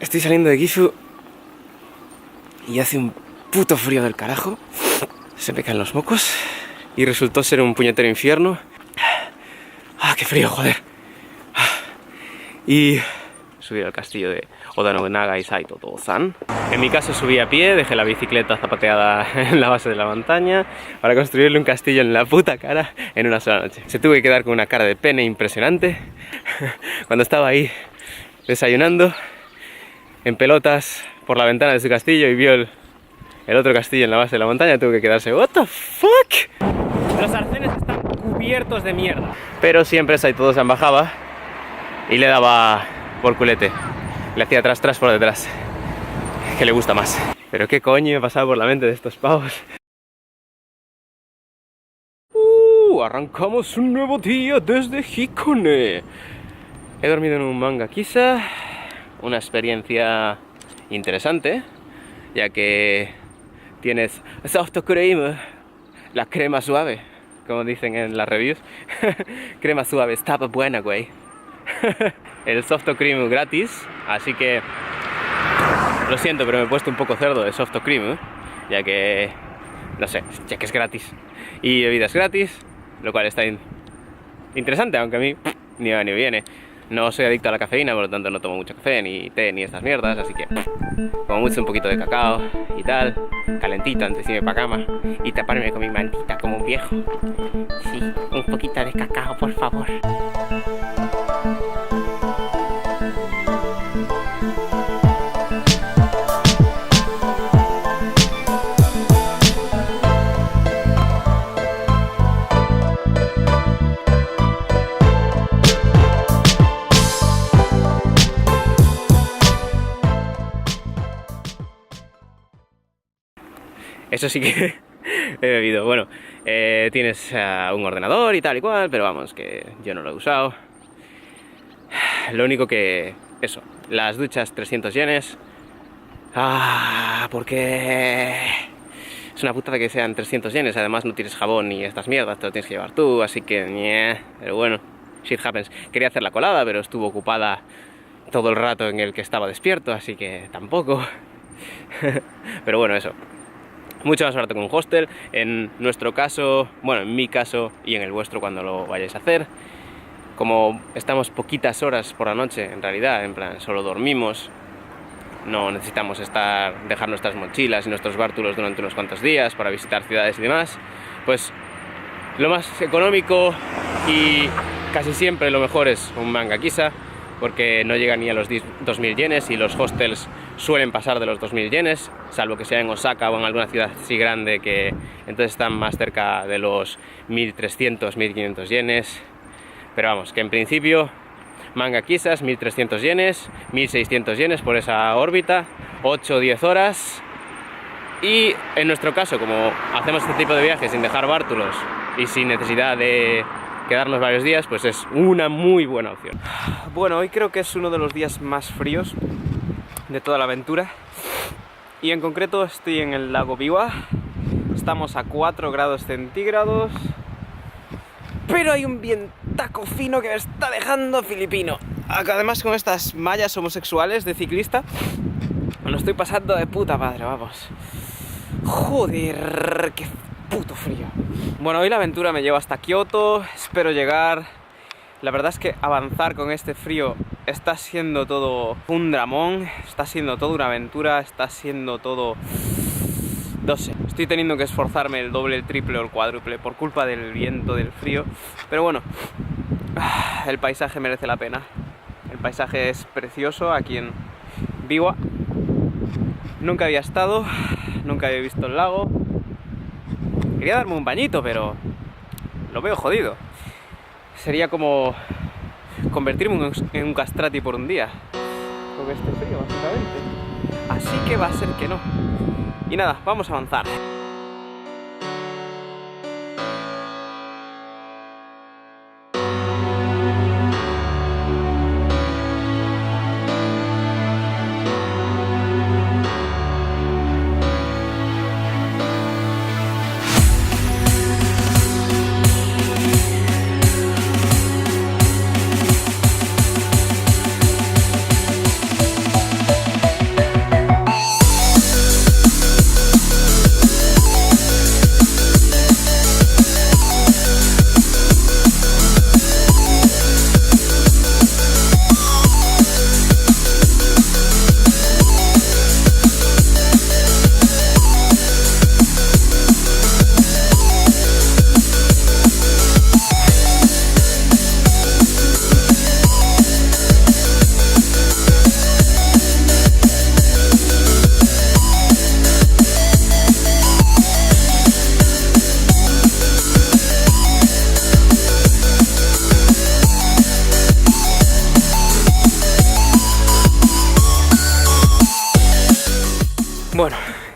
Estoy saliendo de Gifu y hace un puto frío del carajo. Se me caen los mocos y resultó ser un puñetero infierno. ¡Ah, qué frío, joder! Y subí al castillo de Oda Nobunaga y Saito Tozan. En mi caso subí a pie, dejé la bicicleta zapateada en la base de la montaña para construirle un castillo en la puta cara en una sola noche. Se tuvo que quedar con una cara de pene impresionante cuando estaba ahí desayunando en pelotas por la ventana de su castillo y vio el otro castillo en la base de la montaña. Tuvo que quedarse, ¿what the fuck? Los arcenes están cubiertos de mierda. Pero siempre Saito Tozan bajaba y le daba por culete. Le hacía tras por detrás, que le gusta más. Pero qué coño me pasaba por la mente de estos pavos. Arrancamos un nuevo día desde Hikone. He dormido en un manga Kisa. Una experiencia interesante, ya que tienes soft cream, la crema suave, como dicen en las reviews. Crema suave, está buena, güey. El soft cream gratis, así que lo siento, pero me he puesto un poco cerdo de soft cream, ya que, no sé, ya que es gratis. Y bebidas gratis, lo cual está interesante, aunque a mí ni va ni viene. No soy adicto a la cafeína, por lo tanto no tomo mucho café, ni té, ni estas mierdas, así que como mucho un poquito de cacao y tal, calentito antes de irme para cama y taparme con mi mantita como un viejo. Sí, un poquito de cacao, por favor. Eso sí que he bebido. Bueno, tienes un ordenador y tal y cual, pero vamos, que yo no lo he usado. Lo único que... eso, las duchas 300 yenes. Porque... es una putada que sean 300 yenes, además no tienes jabón ni estas mierdas, te lo tienes que llevar tú, así que... pero bueno, shit happens. Quería hacer la colada, pero estuvo ocupada todo el rato en el que estaba despierto, así que tampoco. Pero bueno, eso. Mucho más barato que un hostel, en nuestro caso, bueno, en mi caso y en el vuestro cuando lo vayáis a hacer. Como estamos poquitas horas por la noche, en realidad, en plan, solo dormimos, no necesitamos dejar nuestras mochilas y nuestros bártulos durante unos cuantos días para visitar ciudades y demás, pues lo más económico y casi siempre lo mejor es un manga Kisa, porque no llega ni a los 2000 yenes y los hostels suelen pasar de los 2000 yenes, salvo que sea en Osaka o en alguna ciudad así grande que entonces están más cerca de los 1300, 1500 yenes. Pero vamos, que en principio manga Kisas, 1300 yenes, 1600 yenes por esa órbita, 8 o 10 horas. Y en nuestro caso, como hacemos este tipo de viajes sin dejar bártulos y sin necesidad de quedarnos varios días, pues es una muy buena opción. Bueno, hoy creo que es uno de los días más fríos de toda la aventura y en concreto estoy en el lago Biwa. Estamos a 4 grados centígrados, pero hay un vientaco fino que me está dejando filipino. Además, con estas mallas homosexuales de ciclista me lo estoy pasando de puta madre, vamos. Joder, qué puto frío. Bueno, hoy la aventura me lleva hasta Kioto, espero llegar. La verdad es que avanzar con este frío está siendo todo un dramón, está siendo toda una aventura, está siendo todo... no sé, estoy teniendo que esforzarme el doble, el triple o el cuádruple por culpa del viento, del frío. Pero bueno, el paisaje merece la pena. El paisaje es precioso aquí en Biwa. Nunca había estado, nunca había visto el lago. Quería darme un bañito, pero lo veo jodido. Sería como convertirme en un castrati por un día con este frío, básicamente. Así que va a ser que no. Y nada, vamos a avanzar.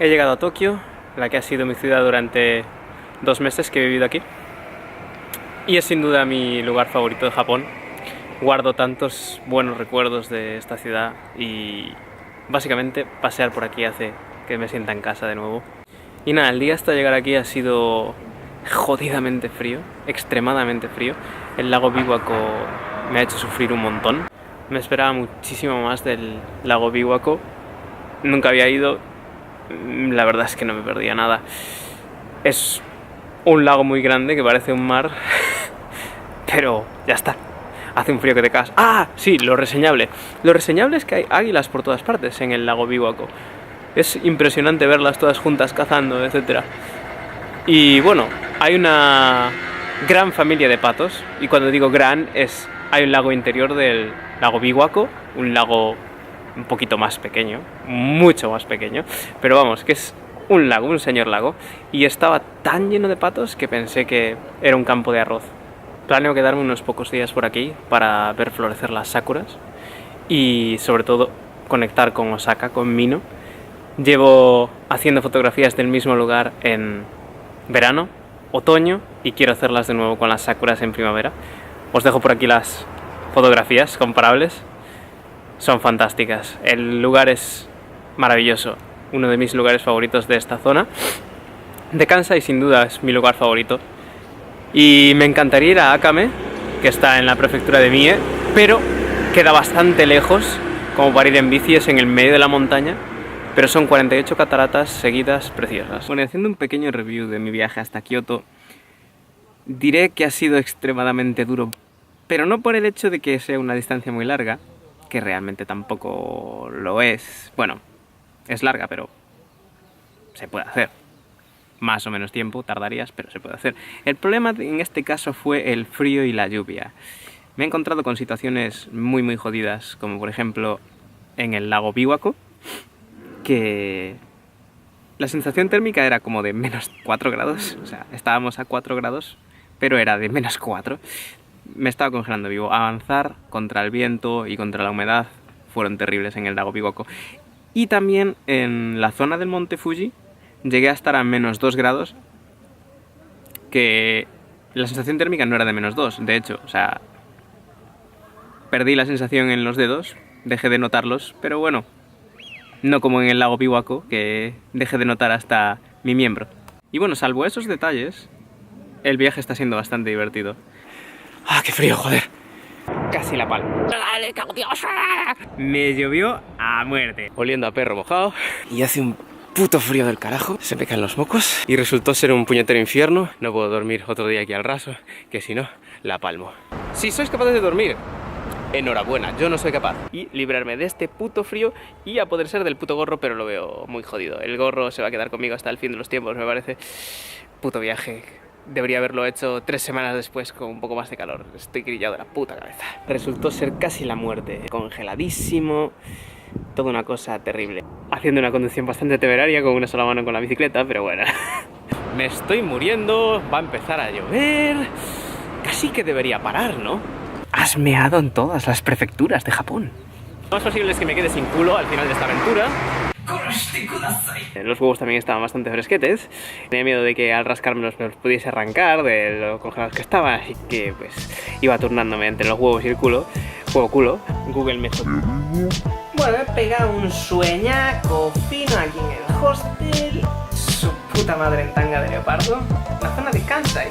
He llegado a Tokio, la que ha sido mi ciudad durante 2 meses que he vivido aquí. Y es sin duda mi lugar favorito de Japón. Guardo tantos buenos recuerdos de esta ciudad y básicamente pasear por aquí hace que me sienta en casa de nuevo. Y nada, el día hasta llegar aquí ha sido jodidamente frío, extremadamente frío. El lago Biwako me ha hecho sufrir un montón. Me esperaba muchísimo más del lago Biwako. Nunca había ido, la verdad es que no me perdía nada. Es un lago muy grande que parece un mar, pero ya está. Hace un frío que te cagas. ¡Ah! Sí, lo reseñable. Lo reseñable es que hay águilas por todas partes en el lago Biwako. Es impresionante verlas todas juntas cazando, etc. Y bueno, hay una gran familia de patos. Y cuando digo gran, hay un lago interior del lago Biwako. Un lago un poquito más pequeño, mucho más pequeño. Pero vamos, que es un lago, un señor lago. Y estaba tan lleno de patos que pensé que era un campo de arroz. Planeo quedarme unos pocos días por aquí para ver florecer las sakuras y sobre todo conectar con Osaka, con Mino. Llevo haciendo fotografías del mismo lugar en verano, otoño y quiero hacerlas de nuevo con las sakuras en primavera. Os dejo por aquí las fotografías comparables, son fantásticas. El lugar es maravilloso, uno de mis lugares favoritos de esta zona de Kansai, sin duda es mi lugar favorito. Y me encantaría ir a Akame, que está en la prefectura de Mie, pero queda bastante lejos, como para ir en bici, es en el medio de la montaña, pero son 48 cataratas seguidas preciosas. Bueno, haciendo un pequeño review de mi viaje hasta Kioto, diré que ha sido extremadamente duro, pero no por el hecho de que sea una distancia muy larga, que realmente tampoco lo es. Bueno, es larga, pero se puede hacer. Más o menos tiempo tardarías, pero se puede hacer. El problema en este caso fue el frío y la lluvia. Me he encontrado con situaciones muy jodidas, como por ejemplo en el lago Biwako, que la sensación térmica era como de menos 4 grados, o sea, estábamos a 4 grados, pero era de menos 4. Me estaba congelando vivo. Avanzar contra el viento y contra la humedad fueron terribles en el lago Biwako. Y también en la zona del monte Fuji, llegué a estar a menos 2 grados, que la sensación térmica no era de menos 2, de hecho, o sea, perdí la sensación en los dedos, dejé de notarlos, pero bueno, no como en el lago Biwako, que dejé de notar hasta mi miembro. Y bueno, salvo esos detalles, el viaje está siendo bastante divertido. ¡Ah, qué frío, joder! Casi la palma. Me llovió a muerte. Oliendo a perro mojado y hace un puto frío del carajo, se me caen los mocos y resultó ser un puñetero infierno. No puedo dormir otro día aquí al raso, que si no, la palmo. Si sois capaces de dormir, enhorabuena, yo no soy capaz. Y librarme de este puto frío y a poder ser del puto gorro, pero lo veo muy jodido. El gorro se va a quedar conmigo hasta el fin de los tiempos, me parece. Puto viaje. Debería haberlo hecho 3 semanas después con un poco más de calor. Estoy grillado de la puta cabeza. Resultó ser casi la muerte. Congeladísimo. Toda una cosa terrible. Haciendo una conducción bastante temeraria con una sola mano con la bicicleta, pero bueno. Me estoy muriendo, va a empezar a llover. Casi que debería parar, ¿no? Has meado en todas las prefecturas de Japón. Lo más posible es que me quede sin culo al final de esta aventura. Los huevos también estaban bastante fresquetes. Tenía miedo de que al rascármelos me los pudiese arrancar de lo congelados que estaba, así que pues iba turnándome entre los huevos y el culo. Huevo-culo, Google Method. Bueno, me he pegado un sueñaco fino aquí en el hostel. Su puta madre en tanga de leopardo. La zona de Kansai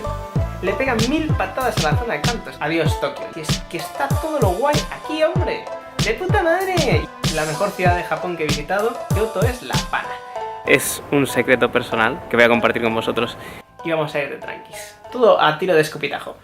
le pegan 1000 patadas a la zona de Kanto. Adiós Tokio. Y es que está todo lo guay aquí, hombre. ¡De puta madre! La mejor ciudad de Japón que he visitado, Kyoto, es La Pana. Es un secreto personal que voy a compartir con vosotros. Y vamos a ir de tranquis. Todo a tiro de escupitajo.